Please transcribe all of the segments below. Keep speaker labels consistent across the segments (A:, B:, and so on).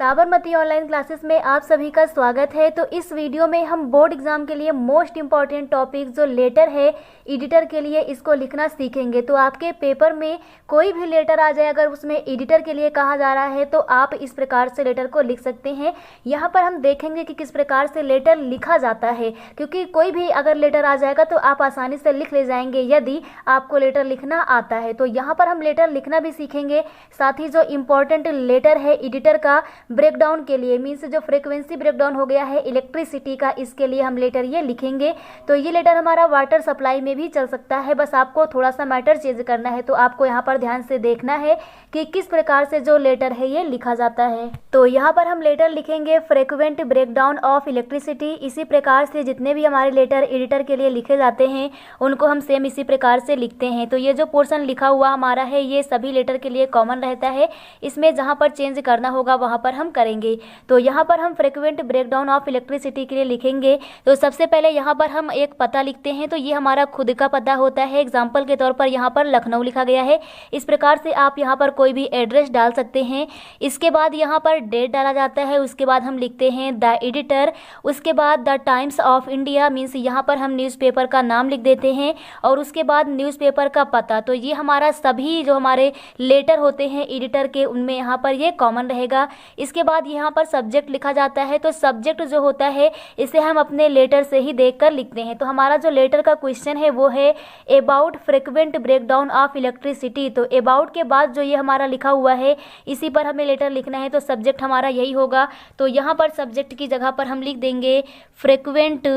A: Sabarmati online classes में आप सभी का स्वागत है। तो इस वीडियो में हम बोर्ड एग्जाम के लिए मोस्ट इम्पॉर्टेंट टॉपिक जो लेटर है एडिटर के लिए, इसको लिखना सीखेंगे। तो आपके पेपर में कोई भी लेटर आ जाए, अगर उसमें एडिटर के लिए कहा जा रहा है तो आप इस प्रकार से लेटर को लिख सकते हैं। यहाँ पर हम देखेंगे कि किस प्रकार से लेटर लिखा जाता है, क्योंकि कोई भी अगर लेटर आ जाएगा तो आप आसानी से लिख ले जाएंगे यदि आपको लेटर लिखना आता है। तो यहाँ पर हम लेटर लिखना भी सीखेंगे, साथ ही जो इम्पोर्टेंट लेटर है एडिटर का ब्रेकडाउन के लिए, मीन्स जो फ्रीक्वेंसी ब्रेकडाउन हो गया है इलेक्ट्रिसिटी का, इसके लिए हम लेटर ये लिखेंगे। तो ये लेटर हमारा वाटर सप्लाई में भी चल सकता है, बस आपको थोड़ा सा मैटर चेंज करना है। तो आपको यहाँ पर ध्यान से देखना है कि किस प्रकार से जो लेटर है ये लिखा जाता है। तो यहाँ पर हम लेटर लिखेंगे फ्रीक्वेंट ब्रेकडाउन ऑफ इलेक्ट्रिसिटी। इसी प्रकार से जितने भी हमारे लेटर एडिटर के लिए लिखे जाते हैं उनको हम सेम इसी प्रकार से लिखते हैं। तो ये जो पोर्शन लिखा हुआ हमारा है ये सभी लेटर के लिए कॉमन रहता है, इसमें जहाँ पर चेंज करना होगा वहाँ पर हम करेंगे। तो यहाँ पर हम फ्रीक्वेंट ब्रेकडाउन ऑफ इलेक्ट्रिसिटी के लिए लिखेंगे। तो सबसे पहले यहाँ पर हम एक पता लिखते हैं, तो ये हमारा खुद का पता होता है। एग्जाम्पल के तौर पर यहाँ पर लखनऊ लिखा गया है, इस प्रकार से आप यहाँ पर कोई भी एड्रेस डाल सकते हैं। इसके बाद यहाँ पर डेट डाला जाता है, उसके बाद हम लिखते हैं द एडिटर, उसके बाद the times of India, means यहाँ पर हम न्यूज़पेपर का नाम लिख देते हैं, और उसके बाद न्यूज़पेपर का पता। तो ये हमारा सभी जो हमारे लेटर होते हैं एडिटर के उनमें यहाँ पर ये कॉमन रहेगा। इसके बाद यहाँ पर सब्जेक्ट लिखा जाता है, तो सब्जेक्ट जो होता है इसे हम अपने लेटर से ही देखकर लिखते हैं। तो हमारा जो लेटर का क्वेश्चन है वो है about frequent breakdown of electricity. तो अबाउट के बाद जो ये हमारा लिखा हुआ है इसी पर हमें लेटर लिखना है, तो सब्जेक्ट हमारा यही होगा। तो यहाँ पर सब्जेक्ट की जगह पर हम लिख देंगे फ्रीक्वेंट।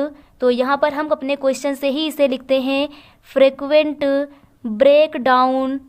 A: तो यहाँ पर हम अपने क्वेश्चन से ही इसे लिखते हैं फ्रीक्वेंट ब्रेकडाउन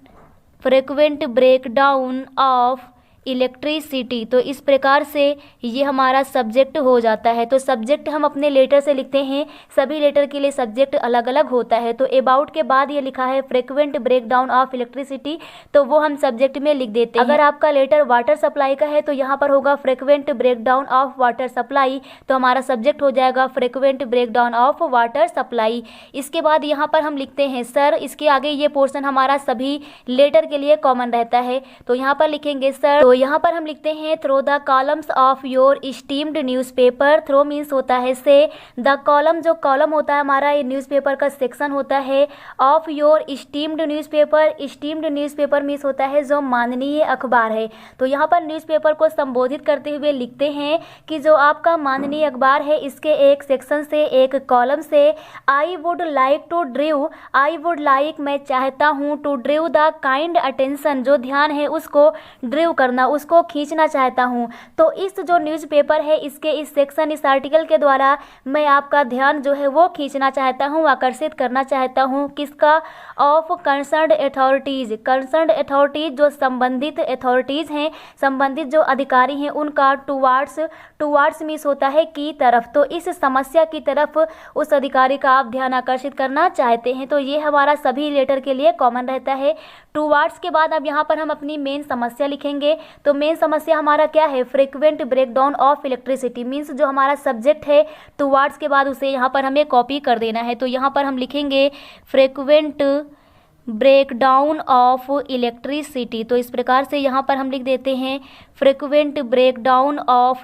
A: ऑफ इलेक्ट्रिसिटी। तो इस प्रकार से ये हमारा सब्जेक्ट हो जाता है। तो सब्जेक्ट हम अपने लेटर से लिखते हैं, सभी लेटर के लिए सब्जेक्ट अलग अलग होता है। तो अबाउट के बाद ये लिखा है फ्रीक्वेंट ब्रेकडाउन ऑफ इलेक्ट्रिसिटी, तो वो हम सब्जेक्ट में लिख देते हैं। अगर आपका लेटर वाटर सप्लाई का है तो यहाँ पर होगा frequent breakdown of water supply, तो हमारा सब्जेक्ट हो जाएगा frequent breakdown of water supply. इसके बाद यहाँ पर हम लिखते हैं सर। इसके आगे ये पोर्शन हमारा सभी लेटर के लिए कॉमन रहता है, तो यहाँ पर लिखेंगे सर। तो यहाँ पर हम लिखते हैं through the columns of your esteemed newspaper. Through means होता है से, द कॉलम जो कॉलम होता है हमारा ये न्यूज़पेपर का सेक्शन होता है, of your esteemed newspaper. Steamed newspaper means होता है जो माननीय अखबार है। तो यहाँ पर न्यूज़पेपर को संबोधित करते हुए लिखते हैं कि जो आपका माननीय अखबार है इसके एक सेक्शन से, एक कॉलम से, I would like to draw, I would like मैं चाहता हूँ, to draw the kind attention जो ध्यान है उसको ड्रीव करना, उसको खींचना चाहता हूँ। तो इस जो न्यूज़पेपर है इसके इस सेक्शन, इस आर्टिकल के द्वारा मैं आपका ध्यान जो है वो खींचना चाहता हूँ, आकर्षित करना चाहता हूँ। किसका? Of concerned authorities. Concerned authorities जो संबंधित अथॉरिटीज़ हैं, संबंधित जो अधिकारी हैं उनका, टुवार्ड्स मीन्स होता है की तरफ। तो इस समस्या की तरफ उस अधिकारी का आप ध्यान आकर्षित करना चाहते हैं। तो ये हमारा सभी लेटर के लिए कॉमन रहता है। टुवार्ड्स के बाद अब यहाँ पर हम अपनी मेन समस्या लिखेंगे। तो मेन समस्या हमारा क्या है? Frequent breakdown of electricity, means जो हमारा सब्जेक्ट है टुवार्ड्स के बाद उसे यहाँ पर हमें कॉपी कर देना है। तो यहाँ पर हम लिखेंगे फ्रीक्वेंट ब्रेकडाउन ऑफ इलेक्ट्रिसिटी। तो इस प्रकार से यहाँ पर हम लिख देते हैं फ्रीक्वेंट ब्रेकडाउन ऑफ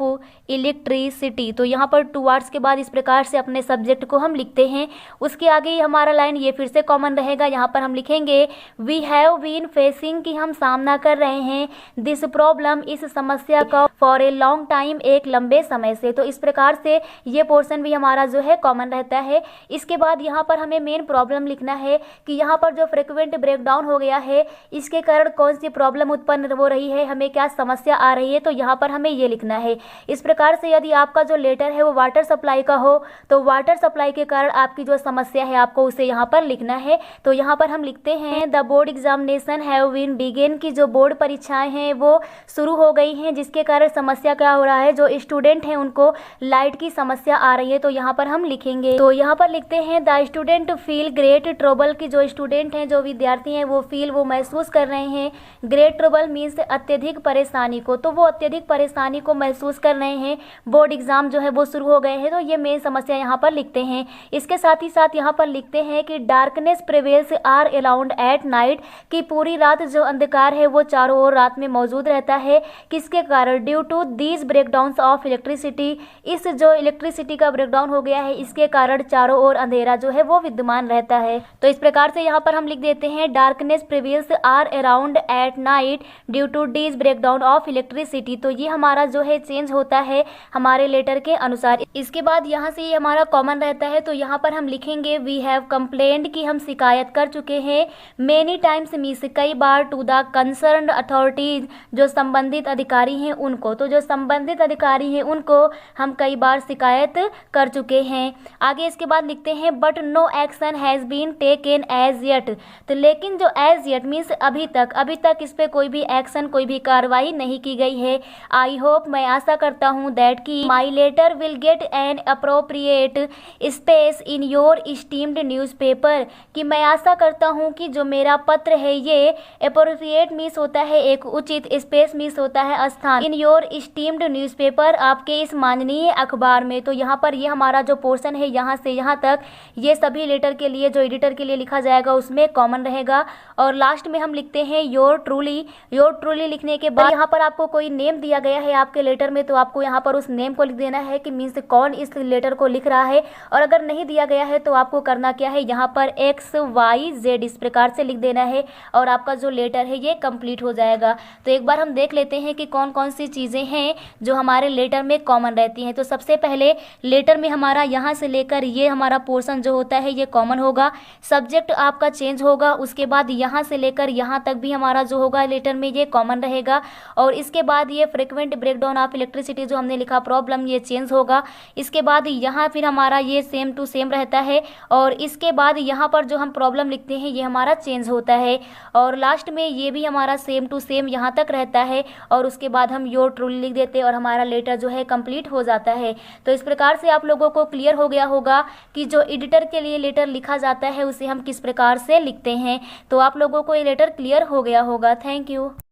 A: इलेक्ट्रिसिटी। तो यहाँ पर टुवार्ड्स के बाद इस प्रकार से अपने सब्जेक्ट को हम लिखते हैं। उसके आगे हमारा लाइन ये फिर से कॉमन रहेगा, यहाँ पर हम लिखेंगे वी हैव बीन फेसिंग, कि हम सामना कर रहे हैं, दिस प्रॉब्लम इस समस्या का, फॉर ए लॉन्ग टाइम एक लंबे समय से। तो इस प्रकार से ये पोर्शन भी हमारा जो है कॉमन रहता है। इसके बाद यहाँ पर हमें मेन प्रॉब्लम लिखना है कि यहाँ पर जो फ्रीक्वेंट ब्रेकडाउन हो गया है इसके कारण कौन सी प्रॉब्लम उत्पन्न हो रही है, हमें क्या समस्या आ रही है, तो यहाँ पर हमें ये लिखना है। इस प्रकार से यदि आपका जो लेटर है वो वाटर सप्लाई का हो तो वाटर सप्लाई के कारण आपकी जो समस्या है आपको उसे यहाँ पर लिखना है। तो यहाँ पर हम लिखते हैं the board examination have been begin, की जो बोर्ड परीक्षाएं हैं वो शुरू हो गई हैं, जिसके कारण समस्या क्या हो रहा है, जो स्टूडेंट हैं उनको लाइट की समस्या आ रही है। तो यहाँ पर हम लिखेंगे, तो यहाँ पर लिखते हैं the student feel great trouble, की जो स्टूडेंट हैं जो जो विद्यार्थी हैं वो महसूस कर रहे हैं। ग्रेट ट्रबल मीन्स अत्यधिक परेशानी को, तो वो अत्यधिक परेशानी को महसूस कर रहे हैं। बोर्ड एग्जाम जो है वो शुरू हो गए हैं, तो ये मेन समस्या यहाँ पर लिखते हैं। इसके साथ ही साथ यहाँ पर लिखते हैं कि darkness prevails are around at night, कि पूरी रात जो अंधकार है वो चारों ओर रात में मौजूद रहता है। किसके कारण? Due to these breakdowns of electricity, इस जो इलेक्ट्रिसिटी का ब्रेकडाउन हो गया है इसके कारण चारों ओर अंधेरा जो है वो विद्यमान रहता है। तो इस प्रकार से यहाँ पर हम लिख देते हैं darkness prevails are around at night due to these breakdown of electricity. तो ये हमारा जो है चेंज होता है हमारे लेटर के अनुसार। इसके बाद यहाँ से ये हमारा कॉमन रहता है, तो यहाँ पर हम लिखेंगे वी हैव कंप्लेंट, कि हम शिकायत कर चुके हैं। मेनी टाइम्स मीन्स कई बार, टू द कंसर्न्ड अथॉरिटीज, जो संबंधित अधिकारी हैं उनको, तो जो संबंधित अधिकारी हैं उनको हम कई बार शिकायत कर चुके हैं। आगे इसके बाद लिखते हैं but no action has been taken as yet, तो लेकिन जो एज येट मीन्स अभी तक इस पर कोई भी एक्शन, कोई भी कार्रवाई नहीं की गई है। आई होप, मैं आशा करता हूँ, दैट कि my letter will get an appropriate space in your esteemed newspaper, कि मैं आशा करता हूँ कि जो मेरा पत्र है ये अप्रोप्रिएट मीन्स होता है एक उचित, स्पेस मीन्स होता है स्थान, इन योर स्टीम्ड न्यूज़पेपर, आपके इस माननीय अखबार में। तो यहाँ पर ये हमारा जो पोर्शन है यहाँ से यहाँ तक ये सभी लेटर के लिए जो एडिटर के लिए लिखा जाएगा उसमें कॉमन रहेगा। और लास्ट में हम लिखते हैं योर ट्रूली लिखने के बाद यहाँ पर आपको कोई नेम दिया गया है आपके लेटर में, तो आपको यहाँ पर उस नेम को लिख देना है कि मीन्स कौन इस लेटर को लिख रहा है। और अगर नहीं दिया गया है तो आपको करना क्या है, यहाँ पर XYZ इस प्रकार से लिख देना है और आपका जो लेटर है ये कंप्लीट हो जाएगा। तो एक बार हम देख लेते हैं कि कौन कौन सी चीज़ें हैं जो हमारे लेटर में कॉमन रहती हैं। तो सबसे पहले लेटर में हमारा यहाँ से लेकर ये हमारा पोर्शन जो होता है ये कॉमन होगा। सब्जेक्ट आपका चेंज होगा, उसके बाद यहाँ से लेकर यहाँ तक भी हमारा जो होगा लेटर में ये कॉमन रहेगा। और इसके बाद ये फ्रिक्वेंट ब्रेकडाउन ऑफ इलेक्ट्रिसिटी जो हमने लिखा प्रॉब्लम ये चेंज होगा। इसके बाद यहाँ फिर हमारा ये सेम टू सेम रहता है और इसके बाद यहाँ पर जो हम प्रॉब्लम लिखते हैं ये हमारा चेंज होता है। और लास्ट में ये भी हमारा सेम टू सेम यहाँ तक रहता है और उसके बाद हम योर ट्रूली लिख देते हैं और हमारा लेटर जो है कंप्लीट हो जाता है। तो इस प्रकार से आप लोगों को क्लियर हो गया होगा कि जो एडिटर के लिए लेटर लिखा जाता है उसे हम किस प्रकार से लिखते हैं। तो आप लोगों को ये लेटर क्लियर हो गया होगा। Thank you.